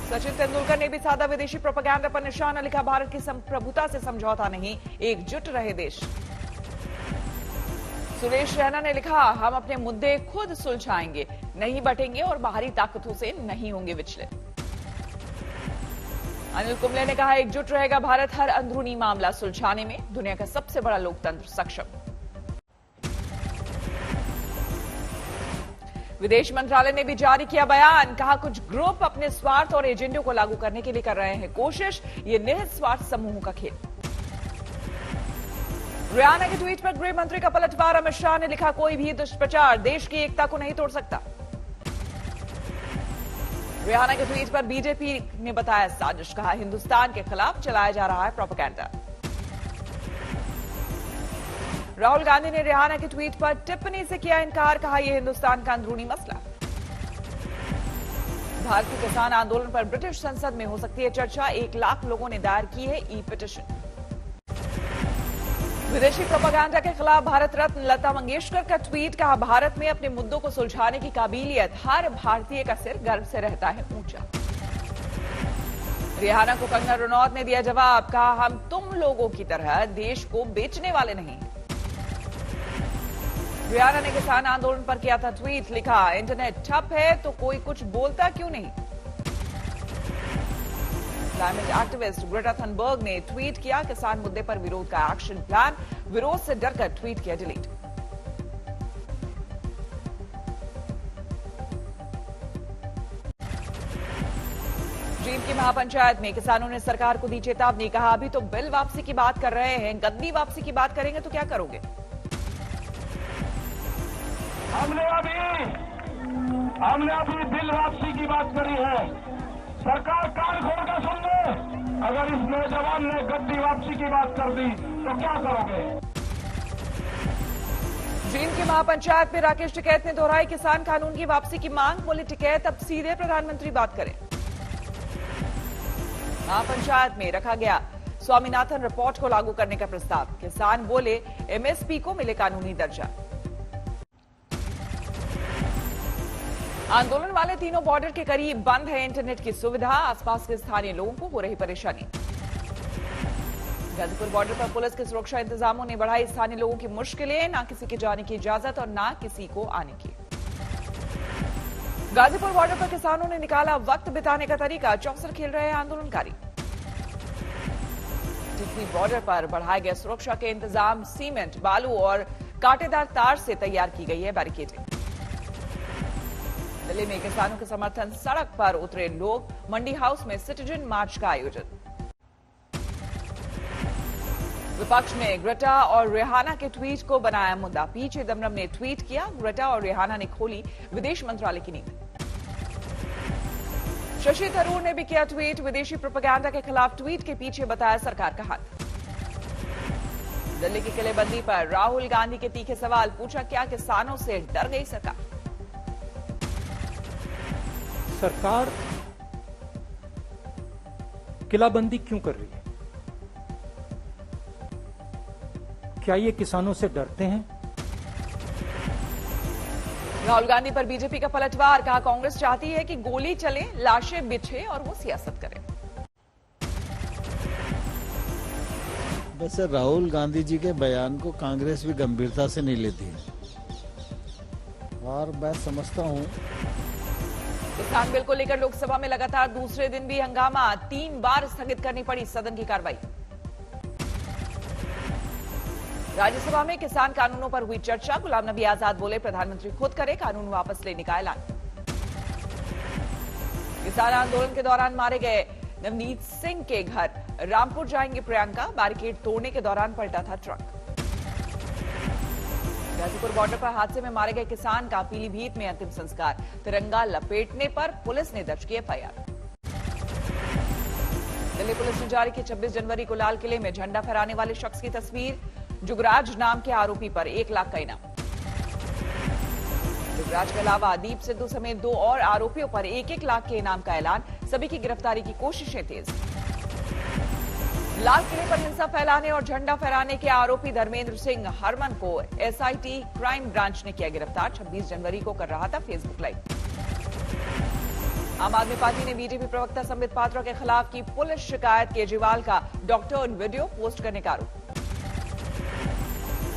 सचिन तेंदुलकर ने भी साधा विदेशी प्रोपेगेंडा पर निशाना, लिखा भारत की संप्रभुता से समझौता नहीं, एकजुट रहे देश। सुरेश रैना ने लिखा, हम अपने मुद्दे खुद सुलझाएंगे, नहीं बटेंगे और बाहरी ताकतों से नहीं होंगे विचलित। अनिल कुंबले ने कहा, एकजुट रहेगा भारत हर अंदरूनी मामला सुलझाने में, दुनिया का सबसे बड़ा लोकतंत्र सक्षम। विदेश मंत्रालय ने भी जारी किया बयान, कहा कुछ ग्रुप अपने स्वार्थ और एजेंडों को लागू करने के लिए कर रहे हैं कोशिश, ये निहित स्वार्थ समूहों का खेल। रियाना के ट्वीट पर गृह मंत्री का पलटवार, अमित शाह ने लिखा, कोई भी दुष्प्रचार देश की एकता को नहीं तोड़ सकता। रियाना के ट्वीट पर बीजेपी ने बताया साजिश, कहा हिंदुस्तान के खिलाफ चलाया जा रहा है प्रोपेगेंडा। राहुल गांधी ने रियाना के ट्वीट पर टिप्पणी से किया इनकार, कहा यह हिंदुस्तान का अंदरूनी मसला। भारतीय किसान आंदोलन पर ब्रिटिश संसद में हो सकती है चर्चा, 1 लाख लोगों ने दायर की है ई पिटीशन। विदेशी प्रोपेगेंडा के खिलाफ भारत रत्न लता मंगेशकर का ट्वीट, कहा भारत में अपने मुद्दों को सुलझाने की काबिलियत हर भारतीय का सिर गर्व से रहता है ऊंचा। रियाना को कंगना रनौत ने दिया जवाब, कहा हम तुम लोगों की तरह देश को बेचने वाले नहीं। रियाना ने किसान आंदोलन पर किया था ट्वीट, लिखा इंटरनेट ठप है तो कोई कुछ बोलता क्यों नहीं। क्लाइमेट एक्टिविस्ट ग्रेटा थनबर्ग ने ट्वीट किया, किसान मुद्दे पर विरोध का एक्शन प्लान, विरोध से डरकर ट्वीट किया डिलीट। जींद की महापंचायत में किसानों ने सरकार को दी चेतावनी, कहा अभी तो बिल वापसी की बात कर रहे हैं, गद्दी वापसी की बात करेंगे तो क्या करोगे। हमने अभी बिल वापसी की बात करी है, सरकार कान खोल कर सुन ले, अगर इस नौजवान ने गद्दी वापसी की बात कर दी तो क्या करोगे। जींद की महापंचायत में राकेश टिकैत ने दोहराई किसान कानून की वापसी की मांग, बोले टिकैत अब सीधे प्रधानमंत्री बात करें। महापंचायत में रखा गया स्वामीनाथन रिपोर्ट को लागू करने का प्रस्ताव, किसान बोले एमएसपी को मिले कानूनी दर्जा। आंदोलन वाले तीनों बॉर्डर के करीब बंद है इंटरनेट की सुविधा, आसपास के स्थानीय लोगों को हो रही परेशानी। गाजीपुर बॉर्डर पर पुलिस के सुरक्षा इंतजामों ने बढ़ाई स्थानीय लोगों की मुश्किलें, ना किसी के जाने की इजाजत और ना किसी को आने की। गाजीपुर बॉर्डर पर किसानों ने निकाला वक्त बिताने का तरीका, चौसर खेल रहे हैं आंदोलनकारी। टिकरी बॉर्डर पर बढ़ाए गए सुरक्षा के इंतजाम, सीमेंट, बालू और कांटेदार तार से तैयार की गई है बैरिकेडिंग। दिल्ली में किसानों के समर्थन सड़क पर उतरे लोग, मंडी हाउस में सिटीजन मार्च का आयोजन। विपक्ष ने ग्रेटा और रिहाना के ट्वीट को बनाया मुद्दा, पी चिदम्बरम ने ट्वीट किया, ग्रेटा और रिहाना ने खोली विदेश मंत्रालय की नींद। शशि थरूर ने भी किया ट्वीट, विदेशी प्रोपेगेंडा के खिलाफ ट्वीट के पीछे बताया सरकार का हाथ। दिल्ली की किलेबंदी पर राहुल गांधी के तीखे सवाल, पूछा क्या किसानों से डर गई सरकार। सरकार किलाबंदी क्यों कर रही है? क्या ये किसानों से डरते हैं? राहुल गांधी पर बीजेपी का पलटवार, कहा कांग्रेस चाहती है कि गोली चले, लाशें बिछे और वो सियासत करें। वैसे राहुल गांधी जी के बयान को कांग्रेस भी गंभीरता से नहीं लेती है और मैं समझता हूं किसान बिल को लेकर लोकसभा में लगातार दूसरे दिन भी हंगामा, 3 बार स्थगित करनी पड़ी सदन की कार्रवाई। राज्यसभा में किसान कानूनों पर हुई चर्चा, गुलाम नबी आजाद बोले प्रधानमंत्री खुद करे कानून वापस लेने का ऐलान। किसान आंदोलन के दौरान मारे गए नवनीत सिंह के घर रामपुर जाएंगे प्रियंका, बैरिकेड तोड़ने के दौरान पलटा था ट्रक। गाजीपुर बॉर्डर पर हादसे में मारे गए किसान का पीलीभीत में अंतिम संस्कार, तिरंगा लपेटने पर पुलिस ने दर्ज की एफआईआर। दिल्ली पुलिस ने जारी की 26 जनवरी को लाल किले में झंडा फहराने वाले शख्स की तस्वीर, जुगराज नाम के आरोपी पर 1 लाख का इनाम। जुगराज के अलावा दीप सिद्धू समेत 2 और आरोपियों पर 1-1 लाख के इनाम का ऐलान, सभी की गिरफ्तारी की कोशिशें तेज। लाल किले पर हिंसा फैलाने और झंडा फहराने के आरोपी धर्मेंद्र सिंह हरमन को एसआईटी क्राइम ब्रांच ने किया गिरफ्तार, 26 जनवरी को कर रहा था फेसबुक लाइव। आम आदमी पार्टी ने बीजेपी प्रवक्ता संबित पात्रा के खिलाफ की पुलिस शिकायत। केजरीवाल का डॉक्टर वीडियो पोस्ट करने का आरोप।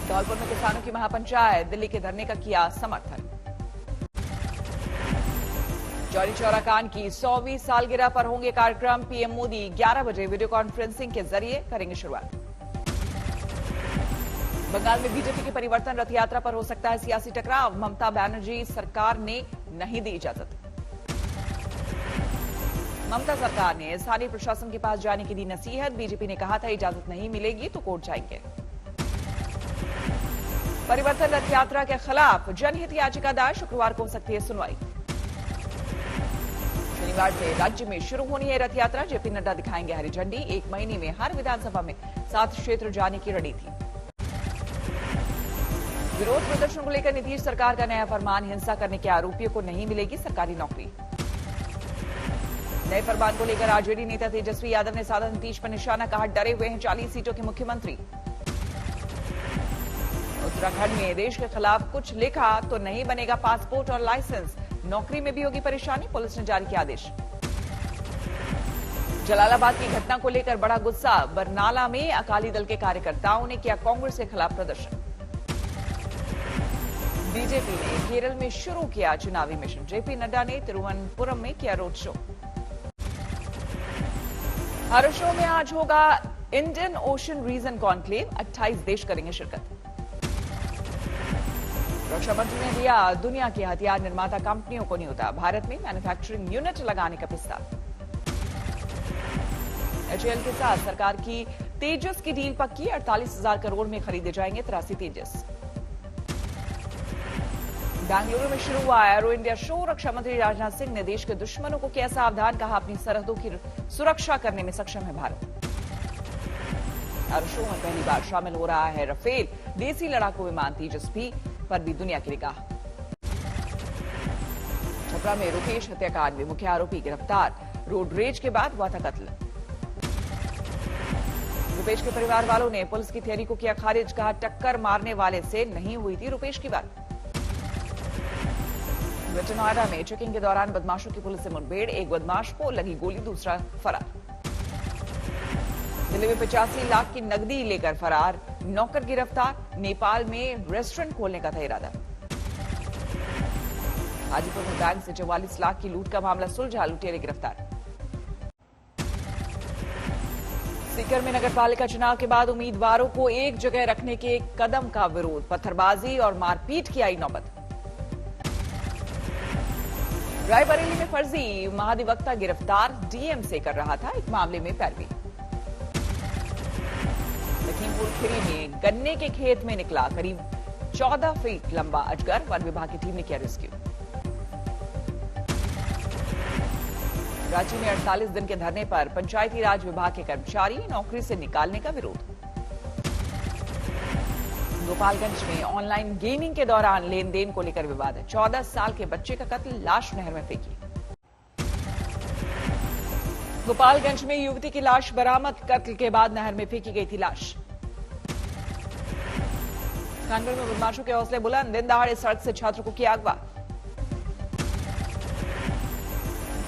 धौलपुर में किसानों की महापंचायत, दिल्ली के धरने का किया समर्थन। चौरी चौरा कांड की 100वीं सालगिरह पर होंगे कार्यक्रम। पीएम मोदी 11 बजे वीडियो कॉन्फ्रेंसिंग के जरिए करेंगे शुरुआत। बंगाल में बीजेपी की परिवर्तन रथ यात्रा पर हो सकता है सियासी टकराव। ममता बनर्जी सरकार ने नहीं दी इजाजत। ममता सरकार ने स्थानीय प्रशासन के पास जाने की दी नसीहत। बीजेपी ने कहा था इजाजत नहीं मिलेगी तो कोर्ट जाएंगे। परिवर्तन रथ यात्रा के खिलाफ जनहित याचिका दायर। शुक्रवार को हो सकती है सुनवाई। शनिवार से राज्य में शुरू होनी है रथ यात्रा। जेपी नड्डा दिखाएंगे हरी झंडी। 1 महीने में हर विधानसभा में 7 क्षेत्र जाने की रणनीति। विरोध प्रदर्शन को लेकर नीतीश सरकार का नया फरमान। हिंसा करने के आरोपियों को नहीं मिलेगी सरकारी नौकरी। नए फरमान को लेकर आरजेडी नेता तेजस्वी यादव ने साधा नीतीश पर निशाना। कहा डरे हुए हैं 40 सीटों के मुख्यमंत्री। उत्तराखंड में देश के खिलाफ कुछ लिखा तो नहीं बनेगा पासपोर्ट और लाइसेंस। नौकरी में भी होगी परेशानी। पुलिस ने जारी किया आदेश। जलालाबाद की घटना को लेकर बड़ा गुस्सा। बरनाला में अकाली दल के कार्यकर्ताओं ने किया कांग्रेस के खिलाफ प्रदर्शन। बीजेपी ने केरल में शुरू किया चुनावी मिशन। जेपी नड्डा ने तिरुवनंतपुरम में किया रोड शो। हर शो में आज होगा इंडियन ओशन रीजन कॉन्क्लेव। 28 देश करेंगे शिरकत। रक्षा मंत्री ने दिया दुनिया की हथियार निर्माता कंपनियों को न्योता। भारत में मैन्युफैक्चरिंग यूनिट लगाने का प्रस्ताव। एचएएल के साथ सरकार की तेजस की डील पक्की। 48,000 करोड़ में खरीदे जाएंगे 83 तेजस। बेंगलुरु में शुरू हुआ एरो इंडिया शो। रक्षा मंत्री राजनाथ सिंह ने देश के दुश्मनों को किया सावधान। कहा अपनी सरहदों की सुरक्षा करने में सक्षम है भारत। एरो शो में पहली बार शामिल हो रहा है राफेल देसी लड़ाकू विमान तेजस पर भी दुनिया की निगाह। छपरा में रुपेश हत्याकांड में मुख्य आरोपी गिरफ्तार। रोड रेज के बाद हुआ था कत्ल। रुपेश के परिवार वालों ने पुलिस की थियरी को किया खारिज। कहा टक्कर मारने वाले से नहीं हुई थी रुपेश की बात। ग्रेटर नोएडा में चेकिंग के दौरान बदमाशों की पुलिस से मुठभेड़। एक बदमाश को लगी गोली, दूसरा फरार। दिल्ली में 85 लाख की नकदी लेकर फरार नौकर गिरफ्तार। नेपाल में रेस्टोरेंट खोलने का था इरादा। हाजीपुर में बैंक से 44 लाख की लूट का मामला सुलझा। लुटेरे गिरफ्तार। सीकर में नगरपालिका चुनाव के बाद उम्मीदवारों को एक जगह रखने के कदम का विरोध। पत्थरबाजी और मारपीट की आई नौबत। रायबरेली में फर्जी महाधिवक्ता गिरफ्तार। डीएम से कर रहा था एक मामले में पैरवी। लखीमपुर खीरी में गन्ने के खेत में निकला करीब 14 फीट लंबा अजगर। वन विभाग की टीम ने किया रेस्क्यू। रांची में 48 दिन के धरने पर पंचायती राज विभाग के कर्मचारी। नौकरी से निकालने का विरोध। गोपालगंज में ऑनलाइन गेमिंग के दौरान लेन देन को लेकर विवाद है। 14 साल के बच्चे का कत्ल, लाश नहर में फेंकी। गोपालगंज में युवती की लाश बरामद। कत्ल के बाद नहर में फेंकी गई थी लाश। कानपुर में बदमाशों के हौसले बुलंद। दिन दहाड़े सड़क से छात्र को किया अगवा।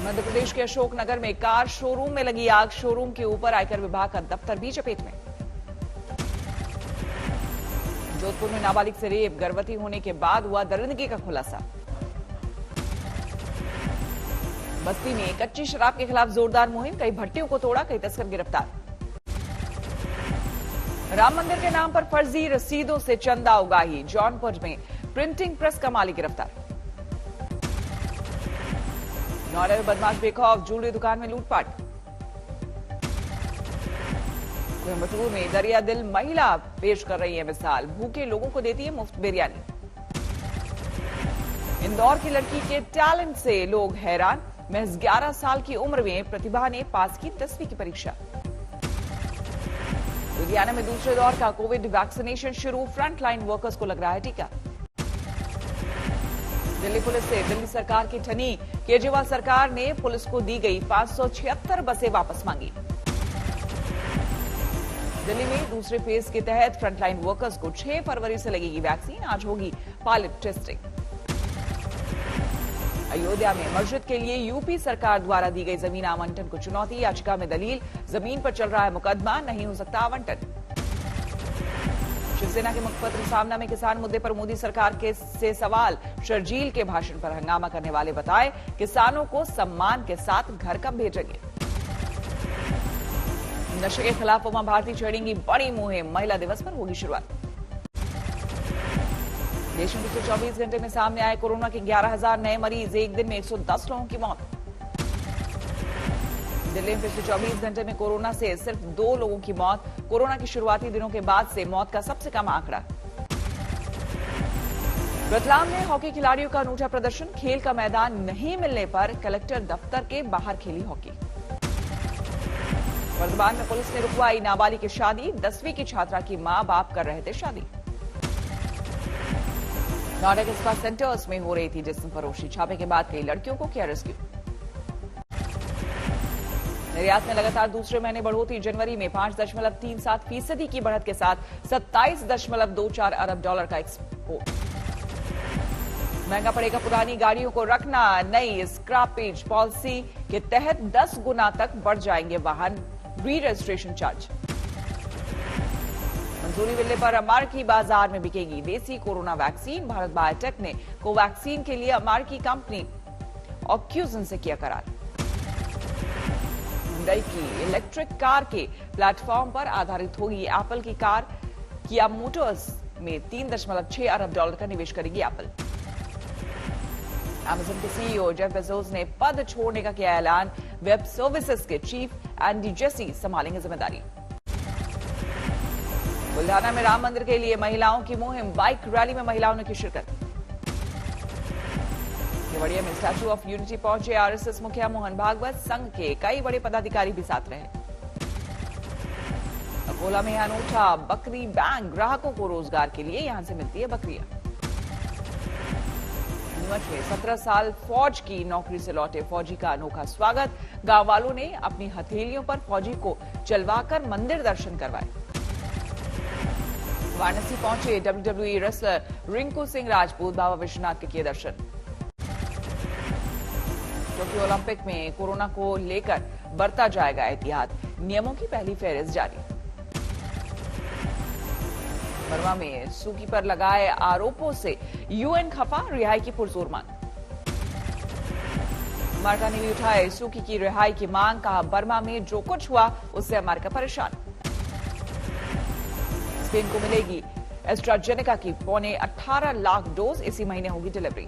मध्य प्रदेश के अशोकनगर में कार शोरूम में लगी आग। शोरूम के ऊपर आयकर विभाग का दफ्तर भी चपेट में। जोधपुर में नाबालिग से रेप। गर्भवती होने के बाद हुआ दरिंदगी का खुलासा। बस्ती में कच्ची शराब के खिलाफ जोरदार मुहिम। कई भट्टियों को तोड़ा, कई तस्कर गिरफ्तार। राम मंदिर के नाम पर फर्जी रसीदों से चंदा उगाही। जौनपुर में प्रिंटिंग प्रेस का मालिक गिरफ्तार। नोएडा में बदमाश बेखौफ। ज्वेलरी दुकान में लूटपाट। कोयम्बटूर में दरिया दिल महिला पेश कर रही है मिसाल। भूखे लोगों को देती है मुफ्त बिरयानी। इंदौर की लड़की के टैलेंट से लोग हैरान। महज 11 साल की उम्र में प्रतिभा ने पास की 10वीं की परीक्षा। लुधियाना में दूसरे दौर का कोविड वैक्सीनेशन शुरू। फ्रंटलाइन वर्कर्स को लग रहा है टीका। दिल्ली पुलिस से दिल्ली सरकार की ठनी। केजरीवाल सरकार ने पुलिस को दी गई 576 बसें वापस मांगी। दिल्ली में दूसरे फेज के तहत फ्रंटलाइन वर्कर्स को 6 फरवरी से लगेगी वैक्सीन। आज होगी पायलट टेस्टिंग। अयोध्या में मस्जिद के लिए यूपी सरकार द्वारा दी गई जमीन आवंटन को चुनौती, याचिका में दलील जमीन पर चल रहा है मुकदमा, नहीं हो सकता आवंटन। शिवसेना के मुखपत्र सामना में किसान मुद्दे पर मोदी सरकार से सवाल, शर्जील के भाषण पर हंगामा करने वाले बताए किसानों को सम्मान के साथ घर कब भेजेंगे। नशे के खिलाफ उमा भारती छेड़ेंगी बड़ी मुहिम, महिला दिवस पर होगी शुरुआत। देश में पिछले 24 घंटे में सामने आए कोरोना के 11,000 नए मरीज, एक दिन में 110 लोगों की मौत। दिल्ली में पिछले 24 घंटे में कोरोना से सिर्फ 2 लोगों की मौत, कोरोना के शुरुआती दिनों के बाद से मौत का सबसे कम आंकड़ा। रतलाम में हॉकी खिलाड़ियों का अनूठा प्रदर्शन, खेल का मैदान नहीं मिलने पर कलेक्टर दफ्तर के बाहर खेली हॉकी। वर्धमान में पुलिस ने रुकवाई नाबालिग की शादी, 10वीं की छात्रा की मां बाप कर रहे थे शादी। नोएडा के स्पा सेंटर्स में हो रही थी जिस्म फरोशी, छापे के बाद कई लड़कियों को किया रेस्क्यू। निर्यात में लगातार दूसरे महीने बढ़ोतरी, जनवरी में 5.37% की बढ़त के साथ 27.24 अरब डॉलर का एक्सपोर्ट। महंगा पड़ेगा पुरानी गाड़ियों को रखना, नई स्क्रैपेज पॉलिसी के तहत 10 गुना तक बढ़ जाएंगे वाहन री रजिस्ट्रेशन चार्ज। मंजूरी मिलने पर अमेरिकी बाजार में बिकेगी देसी कोरोना वैक्सीन, भारत बायोटेक ने कोवैक्सीन के लिए अमेरिकी कंपनी ऑक्यूजन से किया करार। हुंडई की इलेक्ट्रिक कार के प्लेटफॉर्म पर आधारित होगी एप्पल की कार, किया मोटर्स में 3.6 अरब डॉलर का निवेश करेगी एप्पल। अमेज़न के सीईओ जेफ बेजोस ने पद छोड़ने का किया ऐलान, वेब सर्विसेज के चीफ एंडी जेसी संभालेंगे जिम्मेदारी। बुल्ढाना में राम मंदिर के लिए महिलाओं की मुहिम, बाइक रैली में महिलाओं ने की शिरकत। केवड़िया में स्टैच्यू ऑफ यूनिटी पहुंचे आरएसएस मुखिया मोहन भागवत, संघ के कई बड़े पदाधिकारी भी साथ रहे। अकोला में अनूठा बकरी बैंक, ग्राहकों को रोजगार के लिए यहां से मिलती है बकरियां। नीमच में 17 साल फौज की नौकरी से लौटे फौजी का अनोखा स्वागत, गांव वालों ने अपनी हथेलियों पर फौजी को चलवाकर मंदिर दर्शन करवाए। वाराणसी पहुंचे WWE रेसलर रिंकू सिंह राजपूत, बाबा विश्वनाथ के किए दर्शन। टोक्यो ओलंपिक में कोरोना को लेकर बरता जाएगा एहतियात, नियमों की पहली फेहरिस्त जारी। बर्मा में सूकी पर लगाए आरोपों से यूएन खफा, रिहाई की पुरजोर मांग। अमेरिका ने भी उठाए सूकी की रिहाई की मांग, कहा बर्मा में जो कुछ हुआ उससे अमेरिका परेशान। स्पेन को मिलेगी एस्ट्राजेनेका की 18.25 लाख डोज, इसी महीने होगी डिलीवरी।